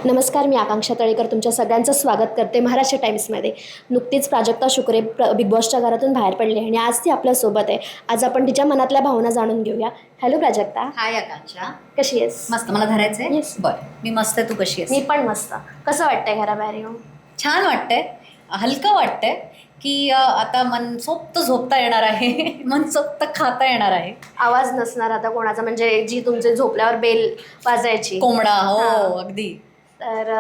नमस्कार, मी आकांक्षा तळेकर तुमच्या सगळ्यांचं स्वागत करते महाराष्ट्र टाइम्समध्ये. नुकतीच प्राजक्ता शुक्रे बिग बॉसच्या घरातून बाहेर पडली आणि आज ती आपल्यासोबत आहे. आज आपण तिच्या मनातल्या भावना जाणून घेऊया. हॅलो प्राजक्ता. हाय आकांक्षा. कशी आहेस? मस्त. मला धरायचंय? येस. बरं, मी मस्त आहे. तू कशी आहेस? मी पण मस्त. कसं वाटतंय घराबाहेर येऊन? छान वाटतंय, हलकं वाटतंय की आता मनसोक्त झोपता येणार आहे. मनसोक्त खाता येणार आहे. आवाज नसणार आता कोणाचा, म्हणजे जी तुमचे झोपल्यावर बेल वाजायची कोंबडा. हो, हां. अगदी. तर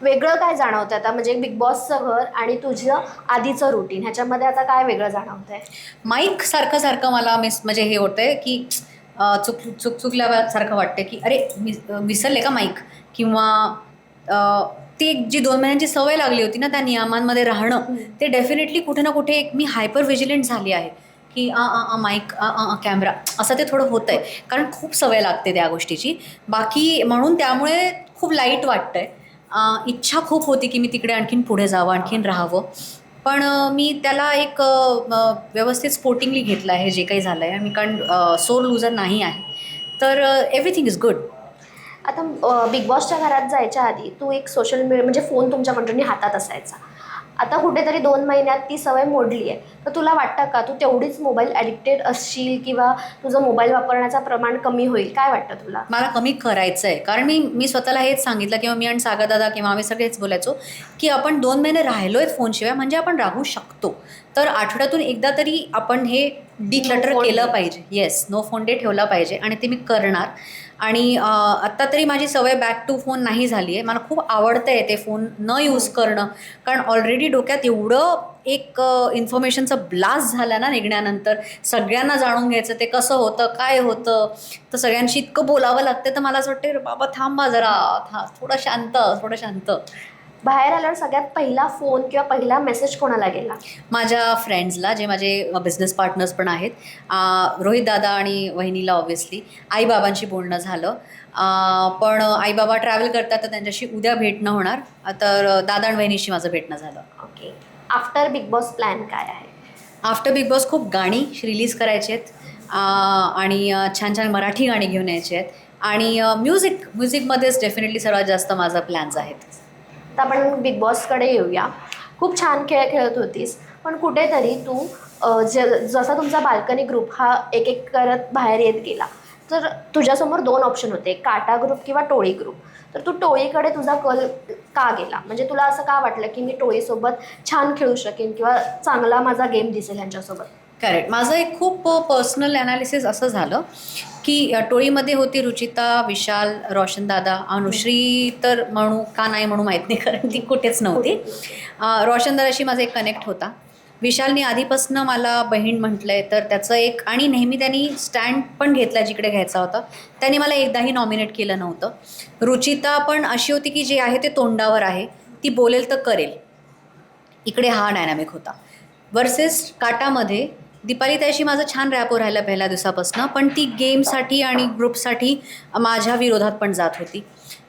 वेगळं काय जाणवतं आता, म्हणजे बिग बॉसचं घर आणि तुझं आधीचं रुटीन ह्याच्यामध्ये आता काय वेगळं जाणवतंय? माईक सारखं सारखं मला म्हणजे हे होतंय की चुकल्यासारखं वाटतं की अरे विसरले का माईक, किंवा ती जी 2 महिन्यांची सवय लागली होती ना त्या नियमांमध्ये राहणं, ते डेफिनेटली कुठे ना कुठे एक मी हायपर व्हिजिलंट झाली आहे की माईक, कॅमेरा, असं ते थोडं होतंय, कारण खूप सवय लागते त्या गोष्टीची. बाकी म्हणून त्यामुळे खूप लाईट वाटतंय. इच्छा खूप होती की मी तिकडे आणखीन पुढे जावं, आणखीन राहावं, पण मी त्याला एक व्यवस्थित स्पोर्टिंगली घेतलं आहे जे काही झालं आहे. मी कारण सोर लुझर नाही आहे, तर एव्हरीथिंग इज गुड. आता बिग बॉसच्या घरात जायच्या आधी तू एक सोशल मीडिया म्हणजे फोन तुमच्या कंटिन्यू हातात असायचा. आता कुठेतरी 2 महिन्यात ती सवय मोडली आहे. तर तुला वाटतं का तू तेवढीच मोबाईल ॲडिक्टेड असशील किंवा तुझं मोबाईल वापरण्याचं प्रमाण कमी होईल? काय वाटतं तुला? मला कमी करायचं आहे, कारण मी स्वतःला हेच सांगितलं, किंवा मी आणि सागर दादा किंवा आम्ही सगळेच बोलायचो की आपण 2 महिने राहिलो आहेत फोनशिवाय, म्हणजे आपण राहू शकतो. तर आठवड्यातून एकदा तरी आपण हे डिक्लटर केलं पाहिजे. येस, नो फोन डे ठेवला पाहिजे, आणि ते मी करणार. आणि आत्ता तरी माझी सवय बॅक टू फोन नाही झाली आहे. मला खूप आवडतं आहे ते फोन न यूज करणं, कारण ऑलरेडी डोक्यात एवढं एक इन्फॉर्मेशनचं ब्लास्ट झालं ना निघण्यानंतर. सगळ्यांना जाणून घ्यायचं ते कसं होतं, काय होतं, तर सगळ्यांशी इतकं बोलावं लागतं. तर मला असं वाटतं बाबा थांबा जरा, थोडं शांत, थोडं शांत. बाहेर आल्यावर सगळ्यात पहिला फोन किंवा पहिला मेसेज कोणाला गेला? माझ्या फ्रेंड्सला, जे माझे बिझनेस पार्टनर्स पण आहेत, रोहित दादा आणि वहिनीला ऑब्व्हियसली. आईबाबांशी बोलणं झालं, पण आईबाबा ट्रॅव्हल करतात तर त्यांच्याशी उद्या भेटणं होणार. तर दादा आणि वहिनीशी माझं भेटणं झालं. Okay. After big boss plan काय आहे? आफ्टर बिग बॉस खूप गाणी रिलीज करायची आहेत, आणि छान छान मराठी गाणी घेऊन यायची आहेत, आणि म्युझिकमध्येच डेफिनेटली सर्वात जास्त माझा प्लॅन्स आहेत. तर आपण बिग बॉसकडे येऊया. खूप छान खेळ खेळत होतीस, पण कुठेतरी तू जसा तुमचा बाल्कनी ग्रुप हा एक एक करत बाहेर येत गेला, तर तुझ्यासमोर 2 ऑप्शन होते, काटा ग्रुप किंवा टोळी ग्रुप. तर तू टोळीकडे तुझा कल का गेला? म्हणजे तुला असं का वाटलं की मी टोळीसोबत छान खेळू शकेन किंवा चांगला माझा गेम दिसेल ह्यांच्यासोबत? करेक्ट. माझं एक खूप पर्सनल ॲनालिसिस असं झालं की टोळीमध्ये होती रुचिता, विशाल, रोशनदादा, अनुश्री तर म्हणू का नाही म्हणू माहीत नाही, कारण ती कुठेच नव्हती. रोशनदादाशी माझा एक कनेक्ट होता. विशालने आधीपासून मला बहीण म्हटलं आहे, तर त्याचं एक, आणि नेहमी त्यांनी स्टँड पण घेतला जिकडे घ्यायचा होता. त्यांनी मला एकदाही नॉमिनेट केलं नव्हतं. रुचिता पण अशी होती की जे आहे ते तोंडावर आहे, ती बोलेल तर करेल. इकडे हा डायनॅमिक होता. वर्सेस काटामध्ये दीपाली त्याशी माझं छान रॅपो राहिलं पहिल्या दिवसापासून, पण ती गेमसाठी आणि ग्रुपसाठी माझ्या विरोधात पण जात होती.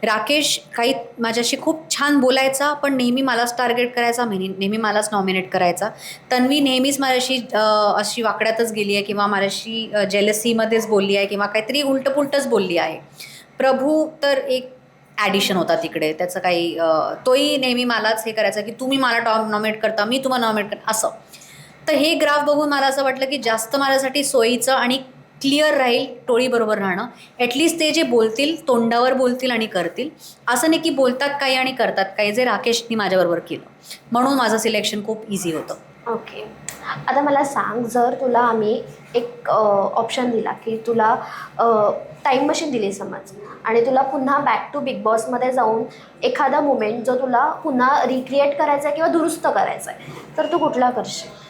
राकेश काही माझ्याशी खूप छान बोलायचा, पण नेहमी मलाच टार्गेट करायचा, नेहमी मलाच नॉमिनेट करायचा. तन्वी नेहमीच माझ्याशी अशी वाकड्यातच गेली आहे, किंवा माझ्याशी जेलसीमध्येच बोलली आहे, किंवा काहीतरी उलटंपुलटंच बोलली आहे. प्रभू तर एक ॲडिशन होता तिकडे, त्याचं काही तोही नेहमी मलाच हे करायचा की तुम्ही मला नॉमिनेट करता, मी तुम्हाला नॉमिनेट करता, असं. तर हे ग्राफ बघून मला असं वाटलं की जास्त माझ्यासाठी सोयीचं आणि क्लिअर राहील टोळीबरोबर राहणं. ॲटलिस्ट ते जे बोलतील तोंडावर बोलतील आणि करतील, असं नाही की बोलतात काही आणि करतात काही, जे राकेशनी माझ्याबरोबर केलं. म्हणून माझं सिलेक्शन खूप इझी होतं. ओके. आता मला सांग, जर तुला आम्ही एक ऑप्शन दिला की तुला टाईम मशीन दिली समज, आणि तुला पुन्हा बॅक टू बिग बॉसमध्ये जाऊन एखादा मुमेंट जो तुला पुन्हा रिक्रिएट करायचा आहे किंवा दुरुस्त करायचा आहे, तर तू कुठला करशील?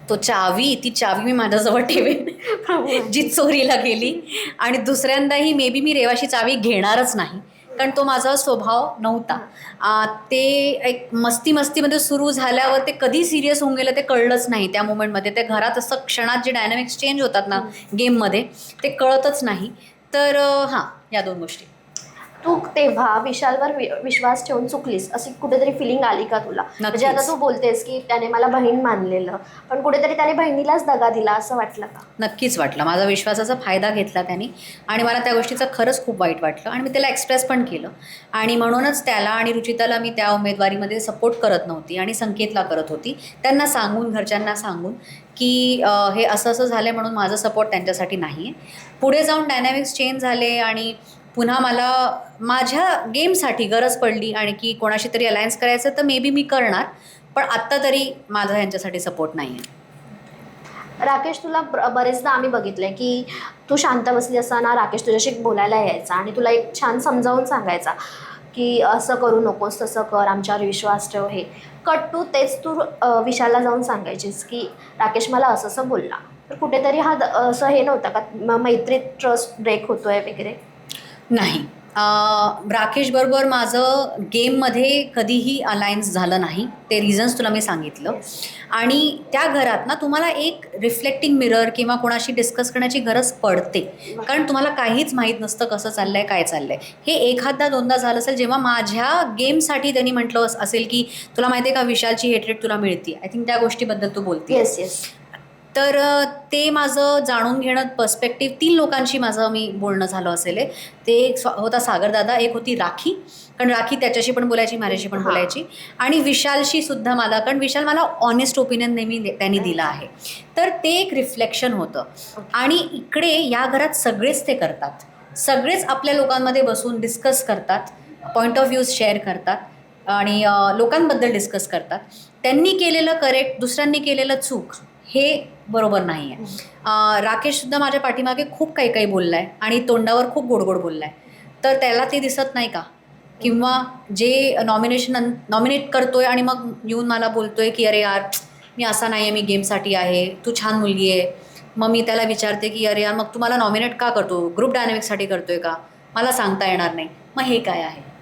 ती चावी मी माझ्याजवळ ठेवेन जी चोरीला गेली, आणि दुसऱ्यांदाही मे बी मी रेवाशी चावी घेणारच नाही, कारण तो माझा स्वभाव नव्हता. ते एक मस्तीमध्ये सुरू झाल्यावर ते कधी सिरियस होऊन गेलं ते कळलंच नाही त्या मोमेंटमध्ये. त्या घरात असं क्षणात जे डायनॅमिक्स चेंज होतात ना गेममध्ये, ते कळतच नाही. तर हां, या 2 गोष्टी. तू तेव्हा विशालवर विश्वास ठेवून चुकलीस अशी कुठेतरी फिलिंग आली का तुला? म्हणजे आता तू बोलतेस की त्याने मला बहीण मानलेलं, पण कुठेतरी त्याने बहिणीलाच दगा दिला असं वाटलं का? नक्कीच वाटलं. माझा विश्वासाचा फायदा घेतला त्याने आणि मला त्या गोष्टीचं खरंच खूप वाईट वाटलं आणि मी त्याला एक्सप्रेस पण केलं आणि म्हणूनच त्याला आणि रुचिताला मी त्या उमेदवारीमध्ये सपोर्ट करत नव्हती आणि संकेतला करत होती. त्यांना सांगून, घरच्यांना सांगून की हे असं असं झालं म्हणून माझं सपोर्ट त्यांच्यासाठी नाही आहे. पुढे जाऊन डायनॅमिक्स चेंज झाले आणि पुन्हा मला माझ्या गेमसाठी गरज पडली आणि की कोणाशी तरी अलायन्स करायचं तर मे बी मी करणार, पण आत्ता तरी माझा ह्यांच्यासाठी सपोर्ट नाही आहे. राकेश, तुला बरेचदा आम्ही बघितलंय की तू शांत बसली असताना राकेश तुझ्याशी बोलायला यायचा आणि तुला एक छान समजावून सांगायचा की असं करू नकोस, तसं कर, आमच्यावर विश्वास ठेव. हे कट टू तेच तू विशालला जाऊन सांगायचीस की राकेश मला असं असं बोलला. तर कुठेतरी हा असं हे नव्हतं का मैत्रीत ट्रस्ट ब्रेक होतोय वगैरे? नाही. राकेशबरोबर माझं गेममध्ये कधीही अलायन्स झालं नाही. ते रिझन्स तुला मी सांगितलं. आणि त्या घरात ना तुम्हाला एक रिफ्लेक्टिंग मिरर किंवा कोणाशी डिस्कस करण्याची गरज पडते, कारण तुम्हाला काहीच माहीत नसतं कसं चाललं आहे, काय चाललं आहे. हे एखादा दोनदा झालं असेल जेव्हा माझ्या गेमसाठी त्यांनी म्हटलं असेल की तुला माहिती आहे का विशालची हेटरेट तुला मिळते. आय थिंक त्या गोष्टीबद्दल तू बोलते. Yes yes. तर ते माझं जाणून घेणं पर्स्पेक्टिव्ह 3 लोकांशी माझं मी बोलणं झालं असेल. ते एक होता सागरदादा, एक होती राखी, कारण राखी त्याच्याशी पण बोलायची, माझ्याशी पण बोलायची, आणि विशालशी सुद्धा मला, कारण विशाल मला ऑनेस्ट ओपिनियन नेहमी त्यांनी दिलं आहे. तर ते एक रिफ्लेक्शन होतं. आणि इकडे या घरात सगळेच ते करतात, सगळेच आपल्या लोकांमध्ये बसून डिस्कस करतात, पॉईंट ऑफ व्ह्यूज शेअर करतात आणि लोकांबद्दल डिस्कस करतात. त्यांनी केलेलं करेक्ट, दुसऱ्यांनी केलेलं चूक, हे बरोबर नाही आहे. राकेशसुद्धा माझ्या पाठीमागे खूप काही काही बोलला आहे आणि तोंडावर खूप गोड गोड बोलला आहे. तर त्याला ते दिसत नाही का? किंवा जे नॉमिनेट करतोय आणि मग येऊन मला बोलतोय की अरे यार मी असा नाही आहे, मी गेमसाठी आहे, तू छान मुलगी आहे. मग मी त्याला विचारते की अरे यार मग तू मला नॉमिनेट का करतो, ग्रुप डायनॅमिक्ससाठी करतोय का, मला सांगता येणार नाही. मग हे काय आहे?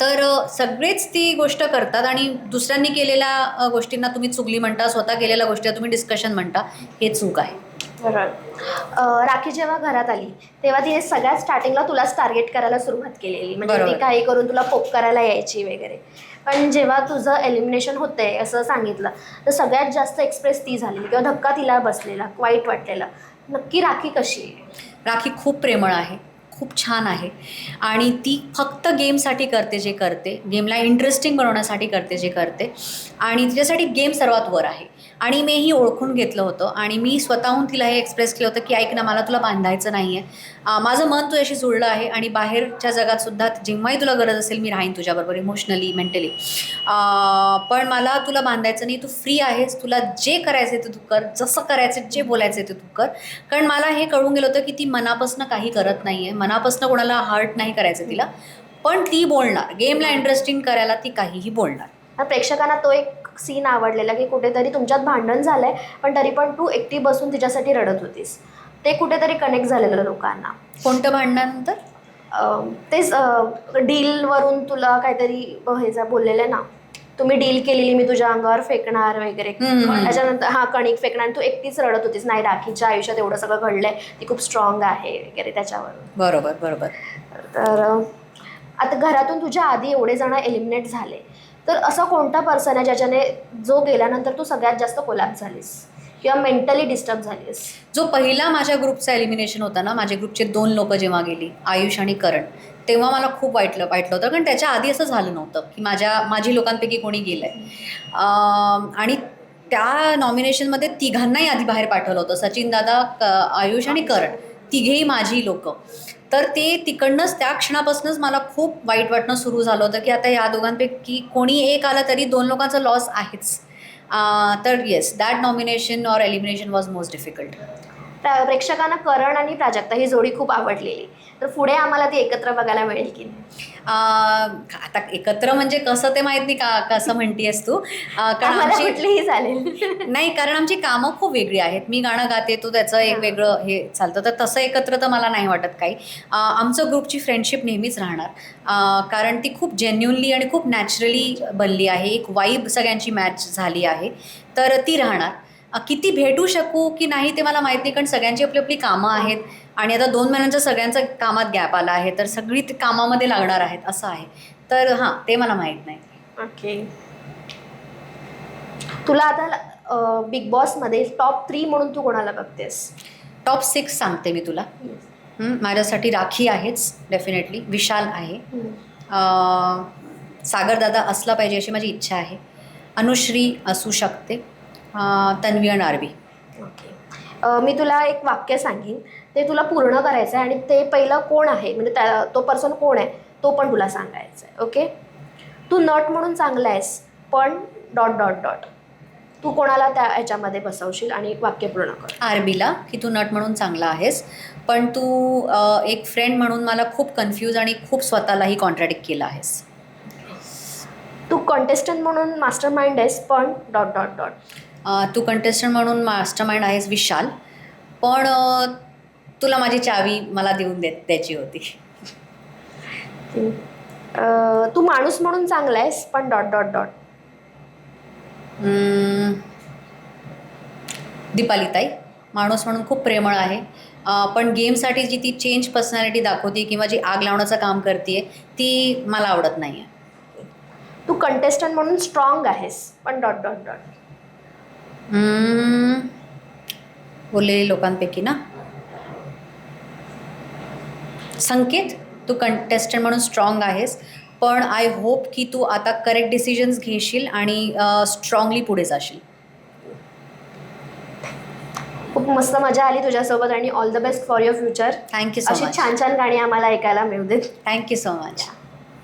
तर सगळेच ती गोष्ट करतात आणि दुसऱ्यांनी केलेल्या गोष्टींना तुम्ही चुगली म्हणता, स्वतः केलेल्या गोष्टीला तुम्ही डिस्कशन म्हणता, हे चूक आहे. बरोबर. राखी जेव्हा घरात आली तेव्हा तिने सगळ्यात स्टार्टिंगला तुलाच टार्गेट करायला सुरुवात केलेली, म्हणजे ती काही करून तुला पोक करायला यायची वगैरे. पण जेव्हा तुझं एलिमिनेशन होतंय असं सांगितलं तर सगळ्यात जास्त एक्सप्रेस ती झाली किंवा धक्का तिला बसलेला, वाईट वाटलेलं. नक्की राखी कशी आहे? राखी खूप प्रेमळ आहे, खूप छान आहे आणि ती फक्त गेमसाठी करते जे करते, गेमला इंटरेस्टिंग बनवण्यासाठी करते जे करते, आणि तिच्यासाठी गेम सर्वात वर आहे. आणि मीही ओळखून घेतलं होतं आणि मी स्वतःहून तिला हे एक्सप्रेस केलं होतं की ऐक ना, मला तुला बांधायचं नाही आहे, माझं मन तुझ्याशी जुळलं आहे आणि बाहेरच्या जगातसुद्धा जेव्हाही तुला गरज असेल मी राहीन तुझ्याबरोबर, इमोशनली, मेंटली, पण मला तुला बांधायचं नाही. तू फ्री आहेस, तुला जे करायचं ते तू कर, जसं करायचं जे बोलायचं ते तू कर. कारण मला हे कळून गेलं होतं की ती मनापासून काही करत नाही आहे, मनापासून कोणाला हर्ट नाही करायचं तिला, पण ती बोलणार, गेमला इंटरेस्टिंग करायला ती काहीही बोलणार. प्रेक्षकांना तो एक सीन आवडलेला की कुठेतरी तुमच्यात भांडण झालंय पण तरी पण तू एकटी बसून तिच्यासाठी रडत होतीस. ते कुठेतरी कनेक्ट झालेलं लोकांना. कोणतं भांडणानंतर? तेच डीलवरून तुला काहीतरी हे जा बोललेलं ना, तुम्ही डील केलेली, मी तुझ्या अंगावर फेकणार वगैरे, त्याच्यानंतर कणिक फेकणार, तू एकटीच रडत होतीस. नाही, राखीच्या आयुष्यात एवढं सगळं घडलंय, ती खूप स्ट्रॉंग आहे वगैरे त्याच्यावर. बरोबर बरोबर. तर आता घरातून तुझ्या आधी एवढे जण एलिमिनेट झाले, तर असं कोणता पर्सन आहे ज्याच्याने जो गेल्यानंतर तू सगळ्यात जास्त कोलॅप्स झालीस किंवा मेंटली डिस्टर्ब झालीस? जो पहिला माझ्या ग्रुपचा एलिमिनेशन होता ना, माझ्या ग्रुपचे 2 लोक जेव्हा गेली, आयुष आणि करण, तेव्हा मला खूप वाटलं होतं, कारण त्याच्या आधी असं झालं नव्हतं की माझी लोकांपैकी कोणी गेलं आहे. आणि त्या नॉमिनेशनमध्ये तिघांनाही आधी बाहेर पाठवलं होतं, सचिन दादा, आयुष आणि करण, तिघेही माझी लोकं. तर ते तिकडनंच त्या क्षणापासूनच मला खूप वाईट वाटणं सुरू झालं होतं की आता या दोघांपैकी कोणी एक आलं तरी 2 लोकांचा लॉस आहेच. तर yes, that nomination or elimination was most difficult. प्रेक्षकांना करण आणि प्राजक्ता ही जोडी खूप आवडलेली, तर पुढे आम्हाला ती एकत्र बघायला मिळेल की नाही? आता एकत्र म्हणजे कसं ते माहीत नाही का, कसं म्हणतेस तू? कारण आमची कुठलीही चालेल. नाही, कारण आमची कामं खूप वेगळी आहेत. मी गाणं गाते, तो त्याचं एक वेगळं हे चालतं, तर तसं एकत्र तर मला नाही वाटत काही. आमचं ग्रुपची फ्रेंडशिप नेहमीच राहणार, कारण ती खूप जेन्युनली आणि खूप नॅचरली बनली आहे. एक वाईब सगळ्यांची मॅच झाली आहे, तर ती राहणार. किती भेटू शकू की नाही ते मला माहीत नाही, कारण सगळ्यांची आपली आपली कामं आहेत आणि आता 2 महिन्यांचा सगळ्यांचा कामात गॅप आला आहे, तर सगळी ते कामामध्ये लागणार आहेत असं आहे. तर हां, ते मला माहीत नाही. ओके. तुला आता बिग बॉसमध्ये टॉप 3 म्हणून तू कोणाला बघतेस? टॉप 6 सांगते मी तुला. माझ्यासाठी राखी आहेच डेफिनेटली, विशाल आहे, सागरदादा असला पाहिजे अशी माझी इच्छा आहे, अनुश्री असू शकते, तन्वी आणि आरवी. ओके. मी तुला एक वाक्य सांगेन, ते तुला पूर्ण करायचं आहे आणि ते पहिलं कोण आहे म्हणजे तो पर्सन कोण आहे तो पण तुला सांगायचा आहे. ओके. तू नट म्हणून चांगला आहेस पण ... तू कोणाला त्या ह्याच्यामध्ये बसवशील आणि वाक्य पूर्ण कर. आरबीला, की तू नट म्हणून चांगला आहेस पण तू एक फ्रेंड म्हणून मला खूप कन्फ्यूज आणि खूप स्वतःलाही कॉन्ट्रॅडिक्ट केलं आहेस. तू कंटेस्टंट म्हणून मास्टर माइंड आहेस पण ... तू कंटेस्टंट म्हणून मास्टर माइंड आहेस विशाल, पण तुला माझी चावी मला देऊन द्यायची होती. तू माणूस म्हणून चांगला आहेस पण ... दीपालीताई माणूस म्हणून खूप प्रेमळ आहे, पण गेमसाठी जी ती चेंज पर्सनॅलिटी दाखवते किंवा जी आग लावण्याचं काम करते ती मला आवडत नाही आहे. तू कंटेस्टंट म्हणून स्ट्रॉंग आहेस पण ... बोललेली लोकांपैकी ना संकेत, तू कंटेस्टंट म्हणून स्ट्रॉंग आहेस पण आय होप की तू आता करेक्ट डिसिजन्स घेशील आणि स्ट्रॉंगली पुढे जाशील. खूप मस्त मजा आली तुझ्यासोबत आणि all the best for your future. Thank you so अशी मच. छान छान गाणी आम्हाला ऐकायला मिळू देत. Thank you so much.